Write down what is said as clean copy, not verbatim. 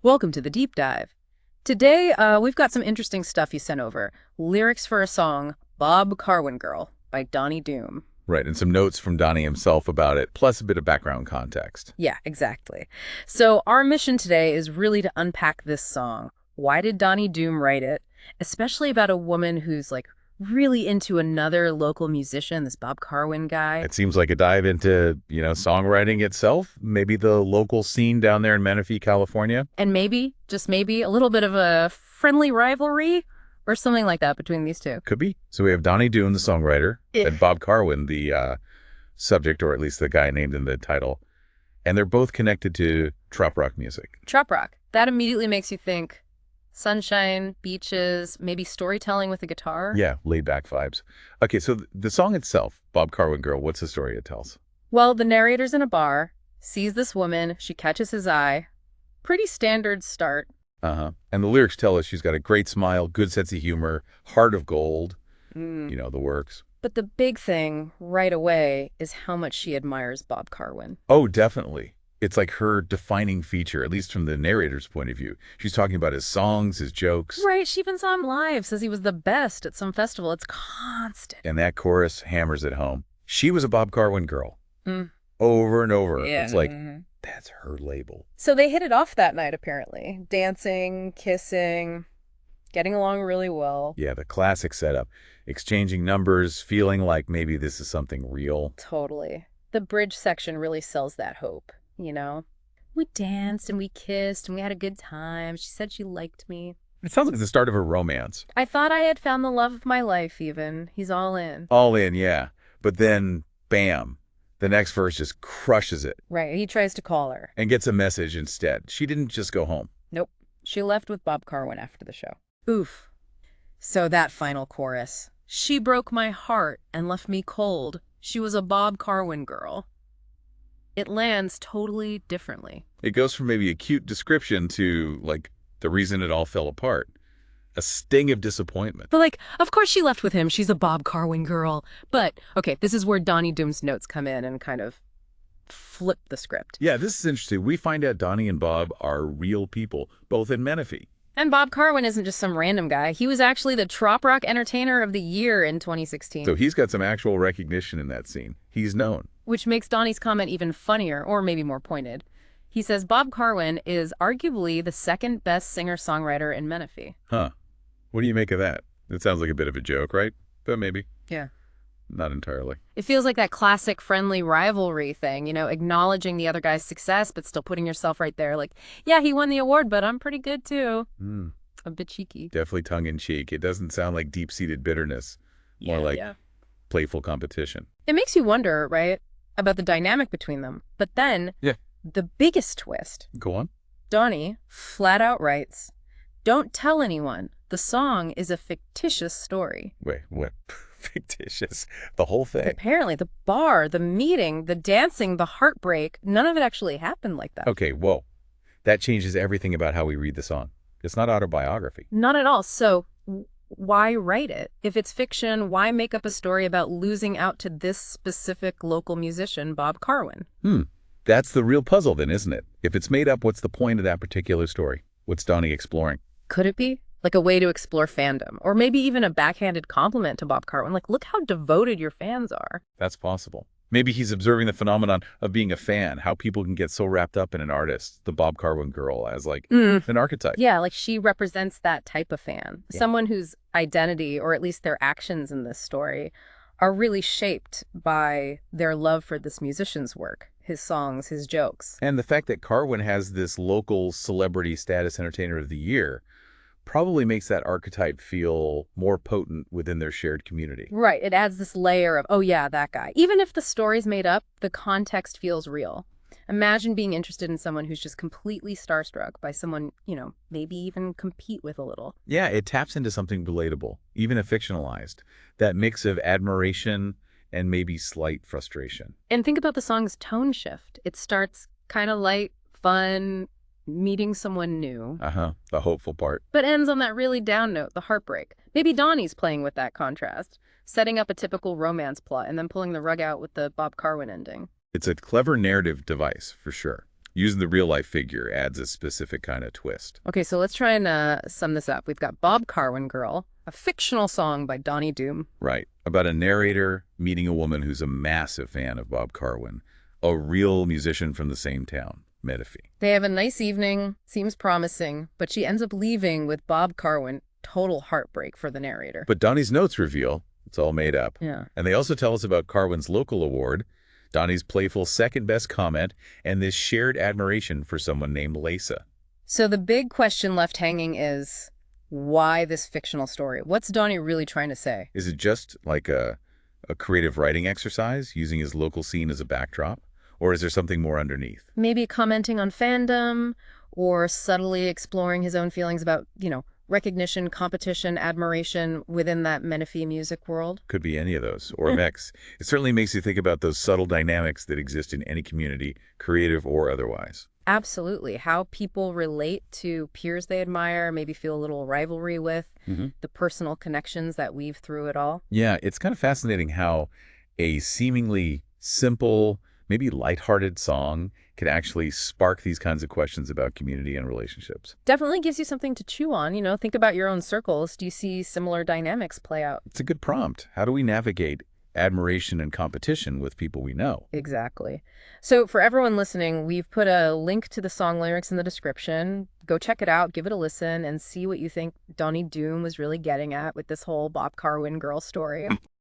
Welcome to the deep dive. Today, we've got some interesting stuff you sent over. Lyrics for a song, Bob Carwin Girl by Donnie Doom. Right, and some notes from Donnie himself about it, plus a bit of background context. Yeah, exactly. So our mission today is really to unpack this song. Why did Donnie Doom write it? Especially about a woman who's like really into another local musician, this Bob Carwin guy. It seems like a dive into, songwriting itself, maybe the local scene down there in Menifee, California. And maybe, just maybe, a little bit of a friendly rivalry or something like that between these two. Could be. So we have Donnie Doom, the songwriter, and Bob Carwin, the subject, or at least the guy named in the title. And they're both connected to trop rock music. Trop rock. That immediately makes you think sunshine, beaches, maybe storytelling with a guitar. Yeah, laid back vibes. Okay, so the song itself, Bob Carwin Girl, what's the story it tells? Well, the narrator's in a bar, sees this woman, she catches his eye. Pretty standard start. And the lyrics tell us she's got a great smile, good sense of humor, heart of gold, the works. But the big thing right away is how much she admires Bob Carwin. Oh, definitely. It's like her defining feature, at least from the narrator's point of view. She's talking about his songs, his jokes. Right, she even saw him live, says he was the best at some festival. It's constant. And that chorus hammers it home. She was a Bob Carwin girl. Mm. Over and over. Yeah. It's like, that's her label. So they hit it off that night, apparently. Dancing, kissing, getting along really well. Yeah, the classic setup. Exchanging numbers, feeling like maybe this is something real. Totally. The bridge section really sells that hope, you know? We danced and we kissed and we had a good time. She said she liked me. It sounds like the start of a romance. I thought I had found the love of my life, even. He's all in. All in, yeah. But then, bam, the next verse just crushes it. Right, he tries to call her. And gets a message instead. She didn't just go home. Nope. She left with Bob Carwin after the show. Oof. So that final chorus. She broke my heart and left me cold. She was a Bob Carwin girl. It lands totally differently. It goes from maybe a cute description to, like, the reason it all fell apart. A sting of disappointment. But, of course she left with him. She's a Bob Carwin girl. But, okay, this is where Donnie Doom's notes come in and kind of flip the script. Yeah, this is interesting. We find out Donnie and Bob are real people, both in Menifee. And Bob Carwin isn't just some random guy. He was actually the Trop Rock Entertainer of the Year in 2016. So he's got some actual recognition in that scene. He's known. Which makes Donnie's comment even funnier, or maybe more pointed. He says Bob Carwin is arguably the second best singer-songwriter in Menifee. Huh. What do you make of that? It sounds like a bit of a joke, right? But maybe. Yeah. Not entirely. It feels like that classic friendly rivalry thing, acknowledging the other guy's success, but still putting yourself right there. Like, yeah, he won the award, but I'm pretty good too. A bit cheeky. Definitely tongue-in-cheek. It doesn't sound like deep-seated bitterness. More like playful competition. It makes you wonder, right, about the dynamic between them. But then, the biggest twist. Go on. Donnie flat out writes, "Don't tell anyone. The song is a fictitious story." Wait, what? Fictitious? The whole thing? Apparently, the bar, the meeting, the dancing, the heartbreak, none of it actually happened like that. Okay, whoa. That changes everything about how we read the song. It's not autobiography. Not at all. So why write it? If it's fiction, why make up a story about losing out to this specific local musician, Bob Carwin? That's the real puzzle then, isn't it? If it's made up, what's the point of that particular story? What's Donnie exploring? Could it be? Like a way to explore fandom, or maybe even a backhanded compliment to Bob Carwin. Like, look how devoted your fans are. That's possible. Maybe he's observing the phenomenon of being a fan, how people can get so wrapped up in an artist, the Bob Carwin girl, as like an archetype. Yeah, like she represents that type of fan. Yeah. Someone whose identity, or at least their actions in this story, are really shaped by their love for this musician's work, his songs, his jokes. And the fact that Carwin has this local celebrity status entertainer of the year probably makes that archetype feel more potent within their shared community. Right. It adds this layer of, oh yeah, that guy. Even if the story's made up, the context feels real. Imagine being interested in someone who's just completely starstruck by someone, maybe even compete with a little. Yeah, it taps into something relatable, even if fictionalized. That mix of admiration and maybe slight frustration. And think about the song's tone shift. It starts kind of light, fun, meeting someone new. The hopeful part. But ends on that really down note, the heartbreak. Maybe Donnie's playing with that contrast, setting up a typical romance plot and then pulling the rug out with the Bob Carwin ending. It's a clever narrative device, for sure. Using the real-life figure adds a specific kind of twist. Okay, so let's try and sum this up. We've got Bob Carwin Girl, a fictional song by Donnie Doom. Right. About a narrator meeting a woman who's a massive fan of Bob Carwin, a real musician from the same town, Menifee. They have a nice evening, seems promising, but she ends up leaving with Bob Carwin. Total heartbreak for the narrator. But Donnie's notes reveal it's all made up. Yeah. And they also tell us about Carwin's local award, Donnie's playful second-best comment, and this shared admiration for someone named Lisa. So the big question left hanging is, why this fictional story? What's Donnie really trying to say? Is it just like a creative writing exercise, using his local scene as a backdrop? Or is there something more underneath? Maybe commenting on fandom, or subtly exploring his own feelings about, recognition, competition, admiration within that Menifee music world? Could be any of those, or a mix. It certainly makes you think about those subtle dynamics that exist in any community, creative or otherwise. Absolutely. How people relate to peers they admire, maybe feel a little rivalry with, the personal connections that weave through it all. Yeah, it's kind of fascinating how a seemingly simple, maybe lighthearted song can actually spark these kinds of questions about community and relationships. Definitely gives you something to chew on. Think about your own circles. Do you see similar dynamics play out? It's a good prompt. How do we navigate admiration and competition with people we know? Exactly. So for everyone listening, we've put a link to the song lyrics in the description. Go check it out, give it a listen, and see what you think Donnie Doom was really getting at with this whole Bob Carwin Girl story.